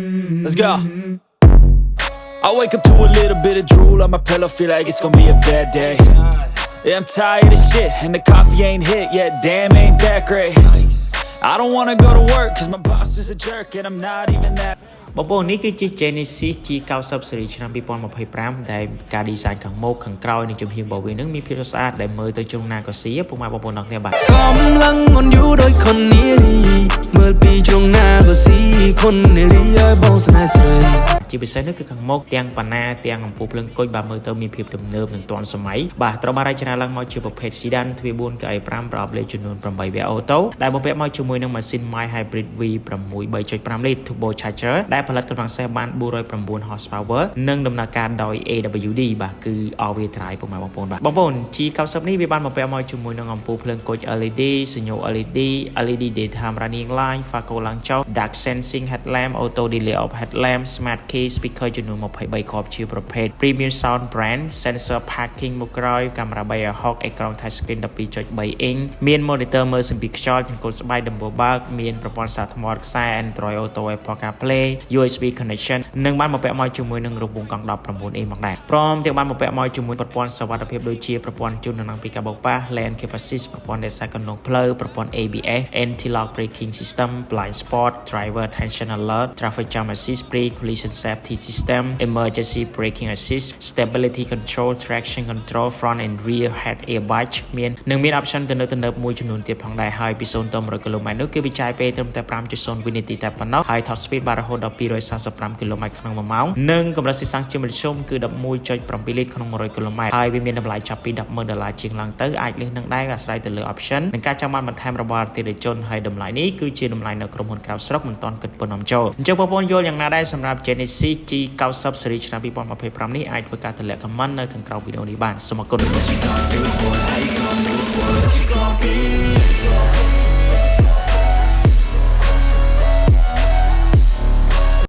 Let's go. I wake up to a little bit of drool on my pillow, feel like it's gonna be a bad day. Yeah, I'm tired of shit, and the coffee ain't hit yet, damn, ain't that great. I don't wanna go to work, cause my boss is a jerk, and I'm not even that. បងប្អូននេះគឺជា Genesis G90 Series ឆ្នាំ 2025 ដែលការ design ខាងមុខខាងក្រោយនៃជំហានរបស់វានឹងមានភាពស្អាតដែលមើលទៅជ្រុងណាក៏ស៊ីពុកម៉ែបងប្អូនទាំងគ្នាបាទសំឡឹងងន់យូរដោយคนនេះមើលពីជ្រុងណាក៏ស៊ីคนនេះឲ្យបងស្នេហ៍ស្រីជាពិសេសនោះគឺខាងមុខទាំងប៉ាណាទាំងអំពូលភ្លើងគុជបាទមើលទៅមានភាពទំនើបនិងទាន់សម័យបាទត្រូវបានរចនាឡើងមកជាប្រភេទ Sedan ទ្វារ4កៅអី5ប្រអប់លេខចំនួន8វគ្គអូតូដែលបំពាក់មកជាមួយនឹងម៉ាស៊ីន My Hybrid V6 3.5 លីត្រ Turbo Charger ដែលផលិតកម្លាំងសេះបាន409 horsepower និងដំណើរការដោយ AWD បាទគឺ all wheel drive ពុកម៉ែបងប្អូនបាទបងប្អូន G90 នេះវាបានបំពាក់មកជាមួយនឹងអំពូលភ្លើងគុជ LED សញ្ញូ LED daytime running light Faco ឡើងចុះ dark sensing headlamp auto delay of headlamp smart key speaker ចំនួន23គ្រាប់ជាប្រភេទ premium sound brand sensor parking មុខក្រោយកាមេរ៉ា360អេក្រង់ touch screen 12.3 inch មាន monitor មើលសម្ពាធខ្យល់ចង្កូតស្បែកដំបូលបើកមានប្រព័ន្ធសារថ្មខ្សែ Android Auto Apple CarPlay USB connection និងបានបំពាក់មកជាមួយនឹងរង្វង់កង់ 19 inch មកដែរព្រមទាំងបានបំពាក់មកជាមួយប្រព័ន្ធសុវត្ថិភាពដូចជាប្រព័ន្ធជូនដំណឹងពីកាបូបប៉ះ lane keep assist ប្រព័ន្ធរក្សាគន្លងផ្លូវប្រព័ន្ធ ABS anti-lock braking system blind spot driver attention alert traffic jam assist pre collision safety system emergency braking assist stability control traction control front and rear head airbag មាននឹងមាន option ទំនើបមួយចំនួនទៀតផងដែរហើយពី0ទៅ100 km នោះគឺវាចាយពេលត្រឹមតែ 5.0 វិនាទីតែប៉ុណ្ណោះហើយ top speed បានរហូតដល់245 km ក្នុង1ម៉ោងនិងកម្រិតស៊ីសាំងជាមធ្យមគឺ 11.7 លីត្រក្នុង100 km ហើយវាមានតម្លៃចាប់ពី $10,000 ជាងឡើងទៅអាចលះនឹងដែរអាស្រ័យទៅលើ option និងការចាំបាច់បន្ថែមរបស់អតិថិជនហើយតម្លៃនេះគឺជាតម្លៃនៅក្រុមហ៊ុនក្រៅស្រុកមិនទាន់គិតប៉ុណ្ណឹងចូលអញ្ចឹងបងប្អូនយល់យ៉ាងណាដែរសម្រាប់ Genesis G90 Series ឆ្នាំ 2025 នេះអាចធ្វើការទម្លាក់ comment នៅខាងក្រោមវីដេអូនេះបានសូមអរគុណ